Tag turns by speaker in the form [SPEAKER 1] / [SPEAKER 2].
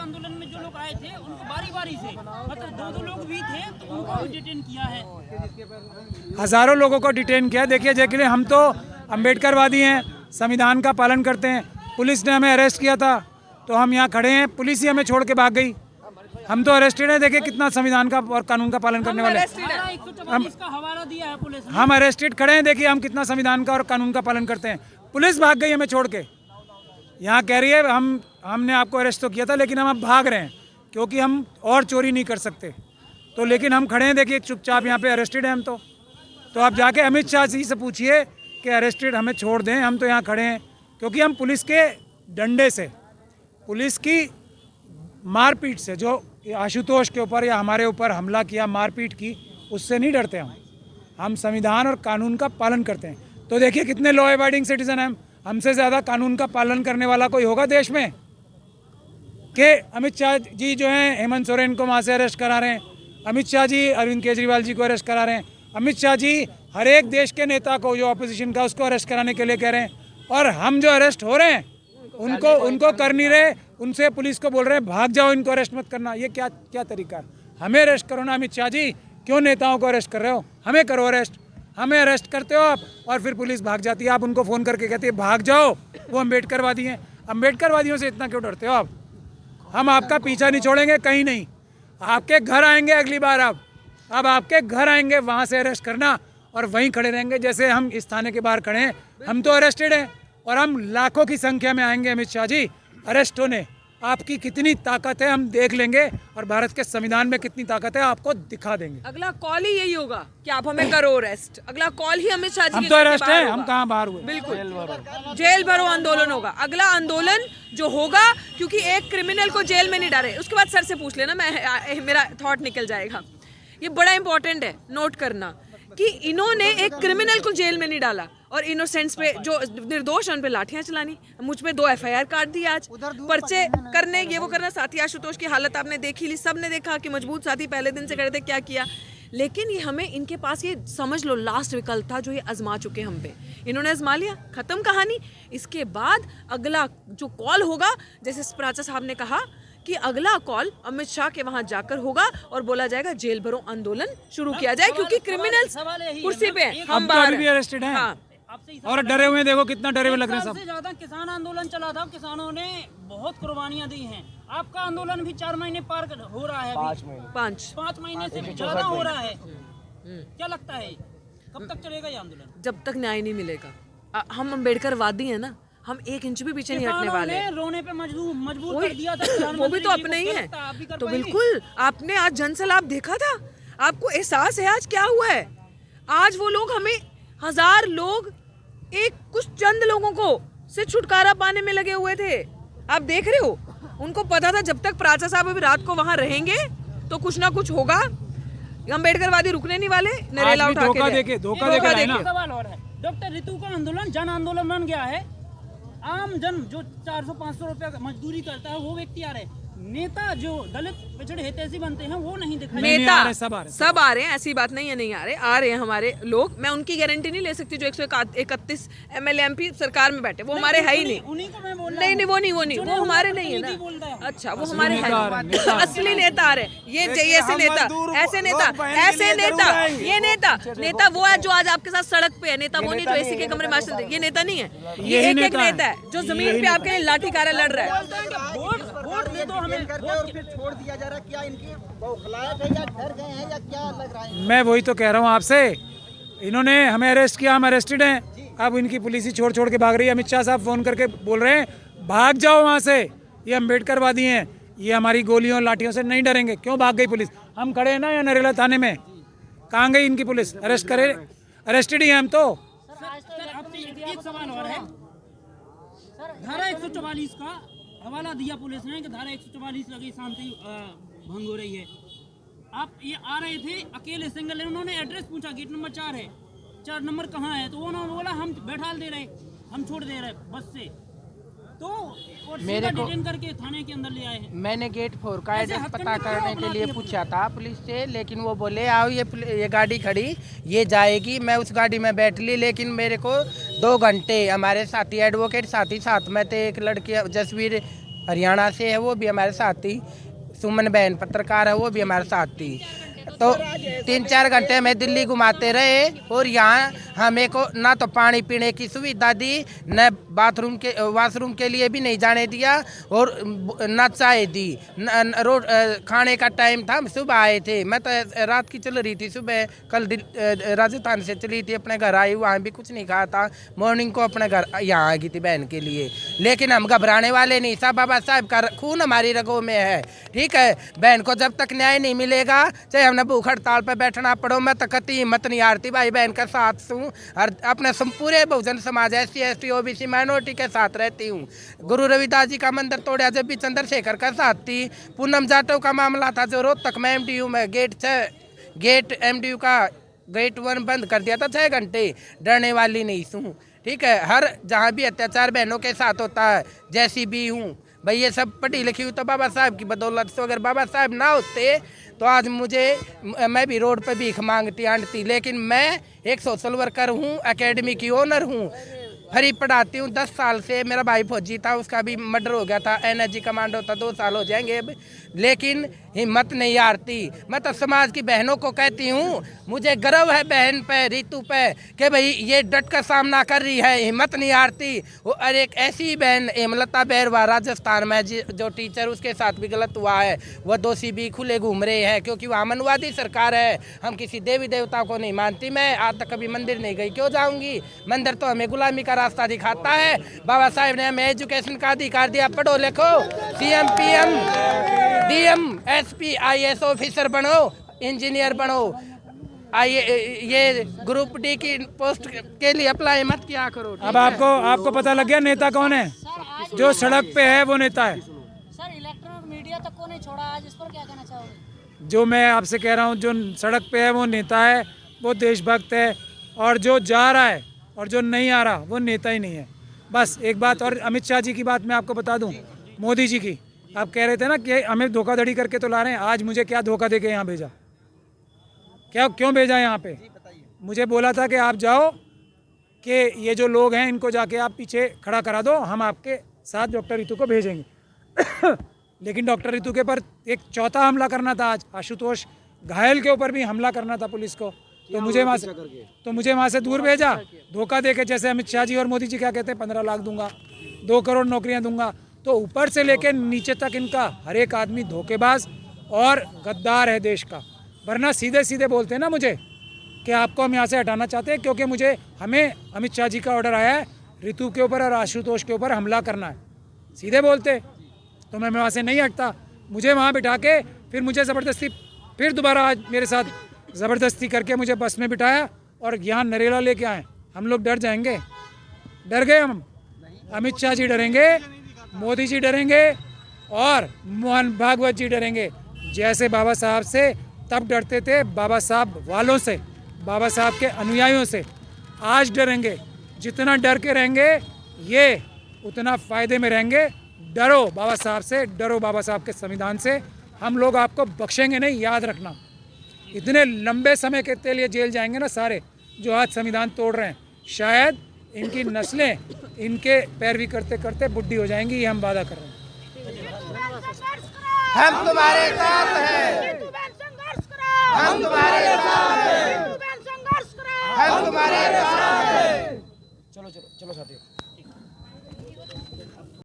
[SPEAKER 1] आंदोलन में जो लोग आए थे उनको बारी बारी से मतलब दो लोग भी थे तो उनको भी डिटेन किया है।
[SPEAKER 2] हज़ारों लोगों को डिटेन किया। देखिए जैसे हम तो अम्बेडकरवादी हैं, संविधान का पालन करते हैं। पुलिस ने हमें अरेस्ट किया था तो हम यहाँ खड़े हैं, पुलिस ही हमें छोड़ के भाग गई। हम तो अरेस्टेड हैं। देखिए कितना संविधान का और कानून का पालन करने वाले
[SPEAKER 1] इसका हवाला दिया है पुलिस ने।
[SPEAKER 2] हम अरेस्टेड खड़े हैं। देखिए हम कितना संविधान का और कानून का पालन करते हैं। पुलिस भाग गई हमें छोड़ के। यहाँ कह रही है हमने आपको अरेस्ट तो किया था लेकिन हम अब भाग रहे हैं क्योंकि हम और चोरी नहीं कर सकते। तो लेकिन हम खड़े हैं, देखिए चुपचाप यहाँ पे अरेस्टेड हैं हम तो आप जाके अमित शाह जी से पूछिए कि अरेस्टेड हमें छोड़ दें। हम तो यहाँ खड़े हैं क्योंकि हम पुलिस के डंडे से, पुलिस की मारपीट से, जो आशुतोष के ऊपर या हमारे ऊपर हमला किया, मारपीट की, उससे नहीं डरते हम संविधान और कानून का पालन करते हैं। तो देखिए कितने लॉ अबाइडिंग सिटीजन हैं। हमसे ज़्यादा कानून का पालन करने वाला कोई होगा देश में? कि अमित शाह जी जो हैं हेमंत सोरेन को वहाँ से अरेस्ट करा रहे हैं, अमित शाह जी अरविंद केजरीवाल जी को अरेस्ट करा रहे हैं, अमित शाह जी हर एक देश के नेता को जो ऑपोजिशन का उसको अरेस्ट कराने के लिए कह रहे हैं, और हम जो अरेस्ट हो रहे हैं उनको कर नहीं रहे। उनसे पुलिस को बोल रहे हैं भाग जाओ, इनको अरेस्ट मत करना। ये क्या तरीका है? हमें अरेस्ट करो ना अमित शाह जी, क्यों नेताओं को अरेस्ट कर रहे हो? हमें करो अरेस्ट। हमें अरेस्ट करते हो आप और फिर पुलिस भाग जाती है। आप उनको फ़ोन करके कहते हैं भाग जाओ, वो अम्बेडकरवादी हैं। अम्बेडकरवादियों से इतना क्यों डरते हो आप? हम आपका पीछा नहीं छोड़ेंगे कहीं नहीं। आपके घर आएंगे अगली बार। अब आपके घर आएंगे, वहाँ से अरेस्ट करना और वहीं खड़े रहेंगे जैसे हम इस थाने के बाहर खड़े हैं। हम तो अरेस्टेड हैं और हम लाखों की संख्या में आएंगे अमित शाह जी अरेस्ट होने। आपकी कितनी ताकत है हम देख लेंगे और भारत के संविधान में कितनी ताकत है आपको दिखा देंगे।
[SPEAKER 3] अगला कॉल ही यही होगा कि आप हमें करो अरेस्ट। अगला कॉल ही अमित शाह जी
[SPEAKER 2] हम तो अरेस्ट हैं, हम कहाँ बाहर हुए?
[SPEAKER 3] बिल्कुल जेल भरो आंदोलन होगा अगला आंदोलन जो होगा, क्योंकि एक क्रिमिनल को जेल में नहीं डाले। उसके बाद सर से पूछ लेना, मेरा थॉट निकल जाएगा। ये बड़ा इंपॉर्टेंट है नोट करना कि इन्होंने एक क्रिमिनल को जेल में नहीं डाला और इनोसेंट्स पे जो निर्दोष उन पे लाठियां चलानी। मुझ पे 2 FIR काट दी आज, पर्चे करने ये वो करना। साथी आशुतोष की हालत आपने देखी ली, सबने देखा कि मजबूत साथी पहले दिन से खड़े थे, क्या किया। लेकिन ये हमें इनके पास ये समझ लो लास्ट विकल्प था जो ये आजमा चुके हम पे। इन्होंने आजमा लिया, खत्म कहानी। इसके बाद अगला जो कॉल होगा, जैसे प्राचा साहब ने कहा कि अगला कॉल अमित शाह के वहां जाकर होगा और बोला जाएगा जेल भरो आंदोलन शुरू किया जाए, क्योंकि क्रिमिनल्स कुर्सी पे हैं, हम बाहर
[SPEAKER 2] भी अरेस्टेड हैं।
[SPEAKER 3] हाँ।
[SPEAKER 2] और डरे हुए, देखो कितना डरे हुए लग रहे हैं सब।
[SPEAKER 1] ज्यादा किसान आंदोलन चला था, किसानों ने बहुत कुर्बानियां दी हैं। आपका आंदोलन भी 4 महीने पार हो रहा है, 5 महीने से ज्यादा हो रहा है। क्या लगता है कब तक चलेगा ये आंदोलन?
[SPEAKER 3] जब तक न्याय नहीं मिलेगा। हम अम्बेडकरवादी हैं ना, हम 1 इंच भी पीछे नहीं हटने वाले।
[SPEAKER 1] रोने पे मजबूर कर दिया था,
[SPEAKER 3] वो भी तो अपने ही है। तो बिल्कुल आपने आज जनसैलाब देखा था, आपको एहसास है आज क्या हुआ है। आज वो लोग हमें 1000 लोग एक कुछ चंद लोगों को से छुटकारा पाने में लगे हुए थे। आप देख रहे हो, उनको पता था जब तक प्राचा साहब अभी रात को वहां रहेंगे तो कुछ ना कुछ होगा। अम्बेडकरवादी रुकने नहीं वाले। नरेला उठा के
[SPEAKER 2] धोखा देके ना।
[SPEAKER 1] सवाल और है, डॉक्टर रितु का आंदोलन जन आंदोलन बन गया है। आम जन जो 400-500 रुपया मजदूरी करता है वो व्यक्ति आ रहे हैं। नेता जो दलित पिछड़े हितैषी बनते हैं वो नहीं दिखाई।
[SPEAKER 3] नेता सब आ रहे हैं, ऐसी बात नहीं है नहीं आ रहे हैं हमारे लोग। मैं उनकी गारंटी नहीं ले सकती जो 131 MLA MP सरकार में बैठे, वो हमारे है ही नहीं।
[SPEAKER 1] उन्हीं को मैं बोल रहा
[SPEAKER 3] नहीं वो हमारे नहीं है ना। अच्छा वो हमारे है असली नेता आ रहे हैं। ये ऐसे नेता ये नेता वो है जो आज आपके साथ सड़क पे है। नेता वो नहीं जो AC के कमरे में, ये नेता नहीं है। ये एक नेता है जो जमीन पे आपके लिए लाठी कारा लड़ रहा है।
[SPEAKER 4] और फिर छोड़ दिया जा रहा है। क्या इनकी बौखलाहट है या डर गए हैं या क्या लग रहा है?
[SPEAKER 2] मैं वही तो कह रहा हूँ आपसे, इन्होंने हमें अरेस्ट किया, हम अरेस्टेड हैं। अब इनकी पुलिस ही छोड़ के भाग रही है। अमित शाह साहब फ़ोन करके बोल रहे हैं भाग जाओ वहाँ से, ये अम्बेडकरवादी हैं, ये हमारी गोलियों लाठियों से नहीं डरेंगे। क्यों भाग गई पुलिस? हम खड़े हैं ना यहाँ नरेला थाने में, कहाँ गई इनकी पुलिस? अरेस्ट करे, अरेस्टेड ही हैं हम तो।
[SPEAKER 1] एक सवाल और है, धारा 144 का हवाला दिया पुलिस ने कि धारा 144 लगी, शांति भंग हो रही है। आप ये आ रहे थे अकेले सिंगल, उन्होंने एड्रेस पूछा, गेट नंबर 4 है, 4 नंबर कहाँ है? तो उन्होंने बोला हम बैठा दे रहे, हम छोड़ दे रहे बस से। तो और मेरे को डिटेन करके थाने के अंदर ले आए हैं।
[SPEAKER 5] मैंने गेट 4 का एड्रेस पता करने के लिए पूछा था पुलिस से, लेकिन वो बोले आओ ये गाड़ी खड़ी, ये जाएगी। मैं उस गाड़ी में बैठ ली, लेकिन मेरे को 2 घंटे हमारे साथी एडवोकेट साथी साथ में थे, एक लड़की जसवीर हरियाणा से है, वो भी हमारे साथ थी। सुमन बहन पत्रकार है, वो भी हमारे साथ थी। तो 3-4 घंटे हमें दिल्ली घुमाते रहे और यहाँ हमें को ना तो पानी पीने की सुविधा दी, न वाशरूम के लिए भी नहीं जाने दिया, और न चाय दी, रोड खाने का टाइम था, हम सुबह आए थे। मैं तो रात की चल रही थी, सुबह कल राजस्थान से चली थी, अपने घर आई, वहाँ भी कुछ नहीं खाया था। मॉर्निंग को अपने घर यहाँ आ गई थी बहन के लिए। लेकिन हम घबराने वाले नहीं, सब बाबा साहब का खून हमारी रगों में है। ठीक है, बहन को जब तक न्याय नहीं मिलेगा, चाहे हमने भूख हड़ताल पर बैठना पड़ो, मैं तो कतई हिम्मत नहीं हारती, भाई बहन के साथ हूँ और अपने पूरे Bahujan Samaj SC ST OBC minority के साथ रहती हूँ। गुरु रविदास जी का मंदिर तोड़ा जब भी चंद्रशेखर का साथ थी। पूनम जाटव का मामला था जो रोहतक में MDU में गेट MDU का गेट 1 बंद कर दिया था 6 घंटे, डरने वाली नहीं हूँ। ठीक है, हर जहाँ भी अत्याचार बहनों के साथ होता है, जैसी भी हूँ भाई, ये सब पढ़ी लिखी हुई तो बाबा साहब की बदौलत से। अगर बाबा साहब ना होते तो आज मैं भी रोड पे भीख मांगती आंटती। लेकिन मैं एक सोशल वर्कर हूँ, एकेडमी की ओनर हूँ, फ्री पढ़ाती हूँ। 10 साल से मेरा भाई फौजी था, उसका भी मर्डर हो गया था, NSG कमांडो था, 2 साल हो जाएंगे अब, लेकिन हिम्मत नहीं हारती। मैं तो समाज की बहनों को कहती हूँ, मुझे गर्व है बहन पे, रितु पे, कि भाई ये डट कर सामना कर रही है, हिम्मत नहीं हारती। और एक ऐसी बहन हेमलता बैरवा राजस्थान में जो टीचर, उसके साथ भी गलत हुआ है, वह दोषी भी खुले घूम रहे हैं, क्योंकि वहाँ मनवादी सरकार है। हम किसी देवी देवता को नहीं मानती। मैं आज तक कभी मंदिर नहीं गई, क्यों जाऊँगी? मंदिर तो हमें गुलामी का रास्ता दिखाता है। बाबा साहेब ने हमें एजुकेशन का अधिकार दिया, पढ़ो लिखो, CM PM DM SP IAS officer बनो, इंजीनियर बनो। ये ग्रुप D की पोस्ट के लिए अप्लाई मत किया करो।
[SPEAKER 2] अब आपको पता लग गया नेता कौन है? जो सड़क पे है वो नेता है।
[SPEAKER 6] सर इलेक्ट्रॉनिक मीडिया तक को नहीं छोड़ा आज, इस पर क्या कहना चाहोगे?
[SPEAKER 2] जो मैं आपसे कह रहा हूँ, जो सड़क पे है वो नेता है, वो देशभक्त है, और जो जा रहा है और जो नहीं आ रहा वो नेता ही नहीं है। बस एक बात और, अमित शाह जी की बात मैं आपको बता दूं, मोदी जी की। आप कह रहे थे ना कि हमें धोखाधड़ी करके तो ला रहे हैं, आज मुझे क्या धोखा दे के यहाँ भेजा, क्यों भेजा यहाँ पे? मुझे बोला था कि आप जाओ, कि ये जो लोग हैं इनको जाके आप पीछे खड़ा करा दो, हम आपके साथ डॉक्टर रितु को भेजेंगे। लेकिन डॉक्टर रितु के पर एक चौथा हमला करना था आज, आशुतोष घायल के ऊपर भी हमला करना था पुलिस को, तो मुझे वहाँ से दूर भेजा, धोखा देके। जैसे अमित शाह जी और मोदी जी क्या कहते हैं, 15 लाख दूंगा, 2 करोड़ नौकरियां दूंगा, तो ऊपर से लेके नीचे तक इनका हर एक आदमी धोखेबाज और गद्दार है देश का। वरना सीधे सीधे बोलते हैं ना मुझे कि आपको हम यहाँ से हटाना चाहते हैं, क्योंकि हमें अमित शाह जी का ऑर्डर आया है रितु के ऊपर और आशुतोष के ऊपर हमला करना है। सीधे बोलते तो मैं वहाँ से नहीं हटता। मुझे वहाँ बिठा के फिर मुझे ज़बरदस्ती, फिर दोबारा आज मेरे साथ ज़बरदस्ती करके मुझे बस में बिठाया और यहाँ नरेला लेके आए। हम लोग डर जाएंगे? डर गए हम? अमित शाह जी डरेंगे, मोदी जी डरेंगे और मोहन भागवत जी डरेंगे। जैसे बाबा साहब से तब डरते थे, बाबा साहब वालों से, बाबा साहब के अनुयायियों से आज डरेंगे। जितना डर के रहेंगे ये उतना फ़ायदे में रहेंगे। डरो बाबा साहब से, डरो बाबा साहब के संविधान से। हम लोग आपको बख्शेंगे नहीं, याद रखना। इतने लंबे समय के लिए जेल जाएंगे ना सारे जो आज संविधान तोड़ रहे हैं, शायद इनकी नस्लें इनके पैरवी करते करते बुढ़ी हो जाएंगी, ये हम वादा कर रहे हैं।
[SPEAKER 5] हम तुम्हारे साथ हैं, हम तुम्हारे साथ हैं, हम तुम्हारे साथ हैं।
[SPEAKER 2] चलो साथियों।